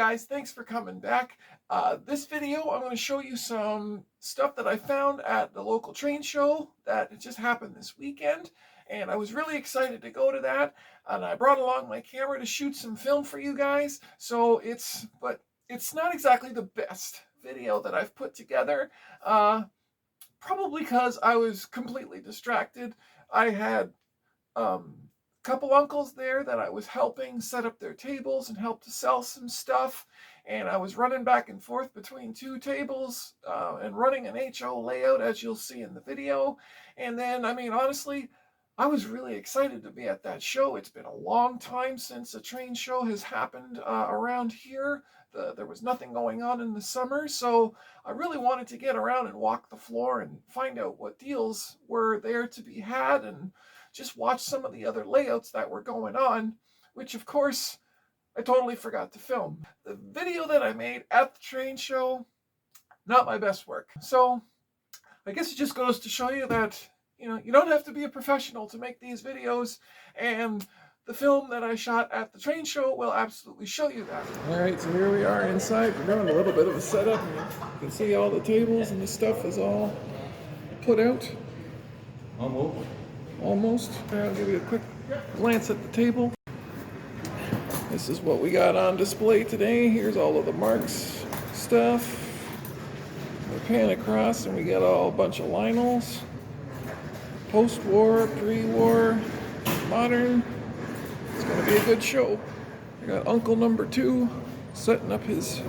guys, thanks for coming back. This video, I'm going to show you some stuff that I found at the local train show that it just happened this weekend. And I was really excited to go to that. And I brought along my camera to shoot some film for you guys. But it's not exactly the best video that I've put together. Probably because I was completely distracted. I had couple uncles there that I was helping set up their tables and help to sell some stuff. And I was running back and forth between two tables and running an HO layout, as you'll see in the video. And then, I mean, honestly, I was really excited to be at that show. It's been a long time since a train show has happened around here. There was nothing going on in the summer, so I really wanted to get around and walk the floor and find out what deals were there to be had and just watch some of the other layouts that were going on, which of course I totally forgot to film. The video that I made at the train show, not my best work. So I guess it just goes to show you that, you don't have to be a professional to make these videos, and the film that I shot at the train show will absolutely show you that. All right, so here we are inside. We're doing a little bit of a setup. You can see all the tables and the stuff is all put out. Almost. I'll give you a quick glance at the table. This is what we got on display today. Here's all of the Marks stuff. We pan across and we got a bunch of Lionels. Post-war, pre-war, modern. It's going to be a good show. I got Uncle number 2 setting up his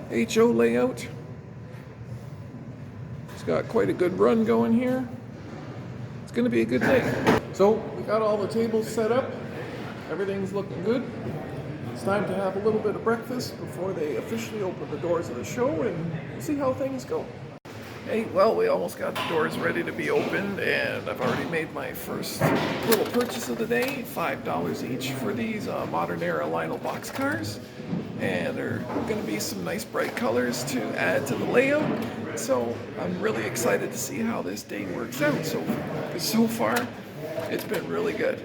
HO layout. He's got quite a good run going here. It's going to be a good day. So we got all the tables set up. Everything's looking good. It's time to have a little bit of breakfast before they officially open the doors of the show and see how things go. Hey, well, we almost got the doors ready to be opened, and I've already made my first little purchase of the day, $5 each for these modern era Lionel boxcars. And there are going to be some nice bright colors to add to the layout. So I'm really excited to see how this day works out. So far, it's been really good.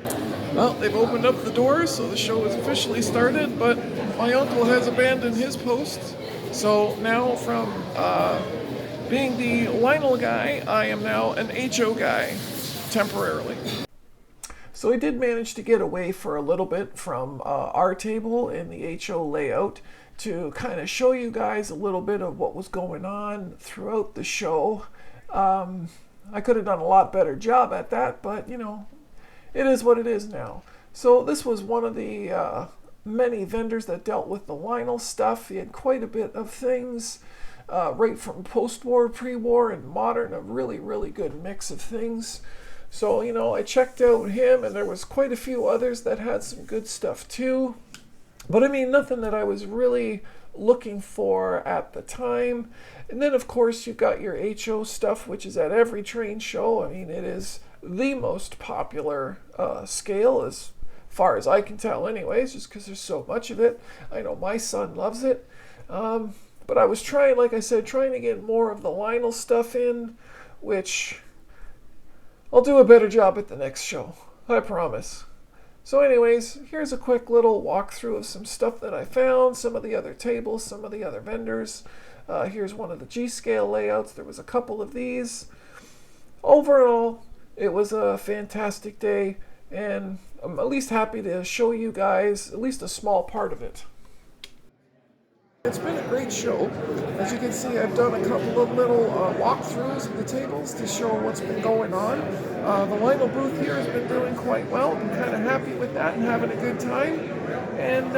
Well, they've opened up the doors, so the show has officially started, but my uncle has abandoned his post. So now from being the Lionel guy, I am now an HO guy, temporarily. So I did manage to get away for a little bit from our table in the HO layout to kind of show you guys a little bit of what was going on throughout the show. I could have done a lot better job at that, but it is what it is now. So this was one of the many vendors that dealt with the Lionel stuff. He had quite a bit of things. Right from post-war, pre-war, and modern, a really, really good mix of things. So, I checked out him, and there was quite a few others that had some good stuff too. But I mean, nothing that I was really looking for at the time. And then, of course, you've got your HO stuff, which is at every train show. I mean, it is the most popular scale, as far as I can tell anyways, just because there's so much of it. I know my son loves it. But I was trying, like I said, trying to get more of the Lionel stuff in, which I'll do a better job at the next show, I promise. So anyways, here's a quick little walkthrough of some stuff that I found, some of the other tables, some of the other vendors. Here's one of the G-scale layouts. There was a couple of these. Overall, it was a fantastic day, and I'm at least happy to show you guys at least a small part of it. It's been a great show. As you can see, I've done a couple of little walkthroughs of the tables to show what's been going on. The Lionel booth here has been doing quite well. I'm kind of happy with that and having a good time. And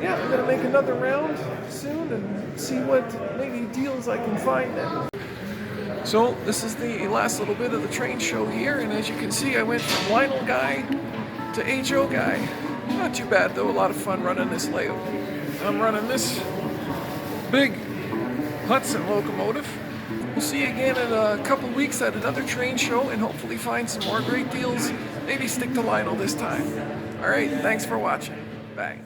yeah, I'm going to make another round soon and see what maybe deals I can find then. So this is the last little bit of the train show here, and as you can see, I went from Lionel guy to HO guy. Not too bad though, a lot of fun running this layout. I'm running this big Hudson locomotive. We'll see you again in a couple weeks at another train show and hopefully find some more great deals. Maybe stick to Lionel this time. Alright, thanks for watching. Bye.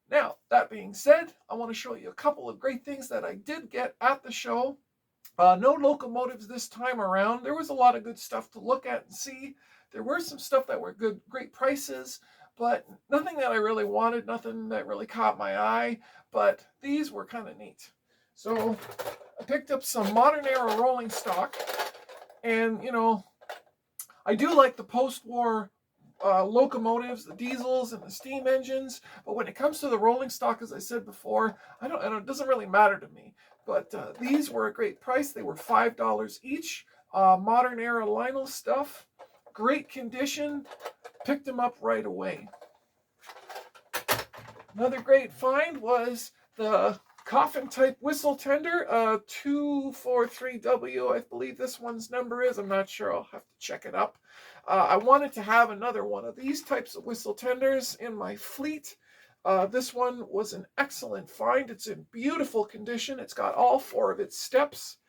Now, that being said, I want to show you a couple of great things that I did get at the show. No locomotives this time around. There was a lot of good stuff to look at and see. There were some stuff that were good, great prices, but nothing that I really wanted, nothing that really caught my eye, but these were kind of neat. So I picked up some modern era rolling stock, and I do like the post-war locomotives, the diesels and the steam engines, but when it comes to the rolling stock, as I said before, it doesn't really matter to me. But these were a great price. They were $5 each. Modern era Lionel stuff, great condition. Picked them up right away. Another great find was the coffin type whistle tender, 243W, I believe this one's number is. I'm not sure. I'll have to check it up. I wanted to have another one of these types of whistle tenders in my fleet. This one was an excellent find. It's in beautiful condition. It's got all 4 of its steps,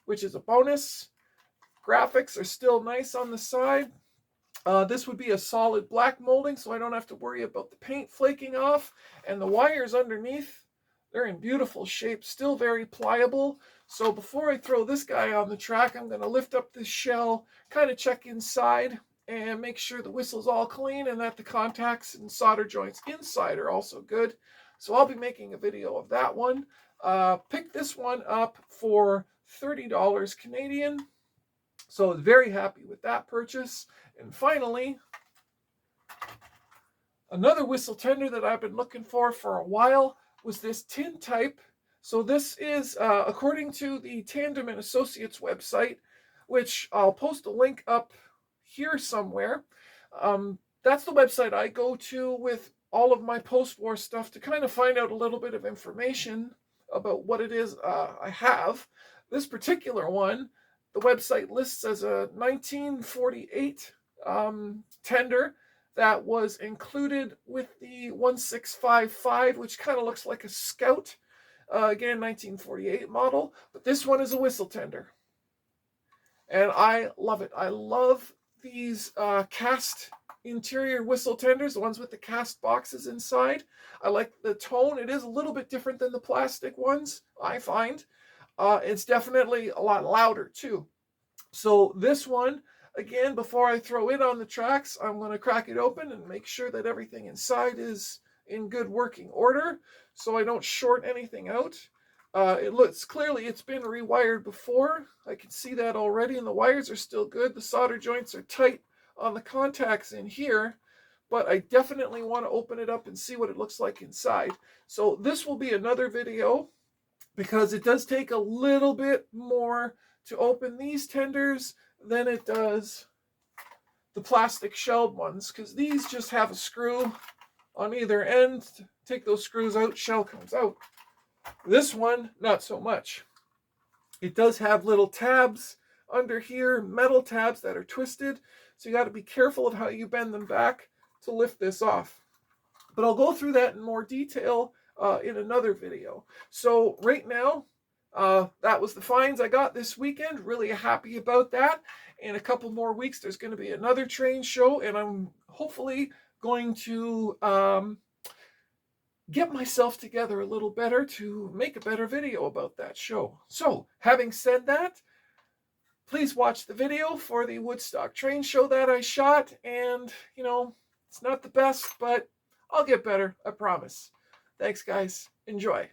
which is a bonus. Graphics are still nice on the side. This would be a solid black molding, so I don't have to worry about the paint flaking off. And the wires underneath, they're in beautiful shape, still very pliable. So before I throw this guy on the track, I'm going to lift up this shell, kind of check inside, and make sure the whistle's all clean and that the contacts and solder joints inside are also good. So I'll be making a video of that one. Picked this one up for $30 Canadian. So I was very happy with that purchase. And finally, another whistle tender that I've been looking for a while was this tin type. So this is, according to the Tandem and Associates website, which I'll post a link up here somewhere. That's the website I go to with all of my post-war stuff to kind of find out a little bit of information about what it is I have. This particular one, the website lists as a 1948 tender that was included with the 1655, which kind of looks like a Scout. Again, 1948 model. But this one is a whistle tender. And I love it. I love these cast interior whistle tenders, the ones with the cast boxes inside. I like the tone. It is a little bit different than the plastic ones, I find. It's definitely a lot louder, too. So this one, again, before I throw it on the tracks, I'm going to crack it open and make sure that everything inside is in good working order so I don't short anything out. It looks clearly it's been rewired before. I can see that already, and the wires are still good. The solder joints are tight on the contacts in here, but I definitely want to open it up and see what it looks like inside. So this will be another video because it does take a little bit more to open these tenders than it does the plastic shelled ones, because these just have a screw on either end. Take those screws out, shell comes out. This one, not so much. It does have little tabs under here, metal tabs that are twisted, so you got to be careful of how you bend them back to lift this off. But I'll go through that in more detail in another video. So right now, that was the finds I got this weekend. Really happy about that. In a couple more weeks, there's going to be another train show, and I'm hopefully going to get myself together a little better to make a better video about that show. So, having said that, please watch the video for the Woodstock train show that I shot. And, it's not the best, but I'll get better, I promise. Thanks, guys. Enjoy.